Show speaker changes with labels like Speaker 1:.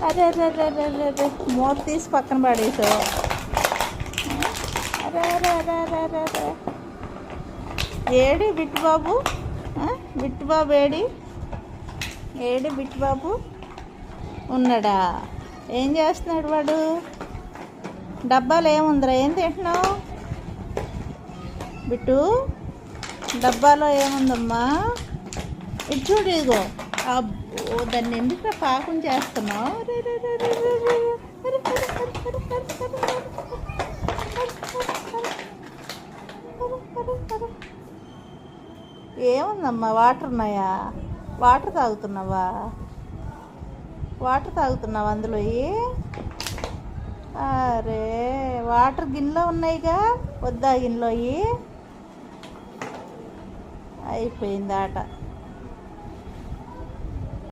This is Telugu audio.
Speaker 1: అరే అరే అరే అరే అరే అరే, మూత తీసి పక్కన పడేసావు. అరే అరే అరే అరే అరే అరే, ఏడి బిట్టుబాబు? బిట్టుబాబు ఏడి? ఏడి బిట్టుబాబు? ఉన్నాడా? ఏం చేస్తున్నాడు వాడు? డబ్బాలో ఏముందిరా? ఏం తింటున్నావు బిట్టు? డబ్బాలో ఏముందమ్మా? ఇటు చూడు, ఇదిగో. అబ్బో, దాన్ని ఎందుకు పాకం చేస్తున్నావు? ఏముందమ్మా? వాటర్ ఉన్నాయా? వాటర్ తాగుతున్నావా? వాటర్ తాగుతున్నావా అందులో? అరే, వాటర్ గిన్నెలో ఉన్నాయిగా, వద్దా గిన్నెలో? అయిపోయింది ఆట.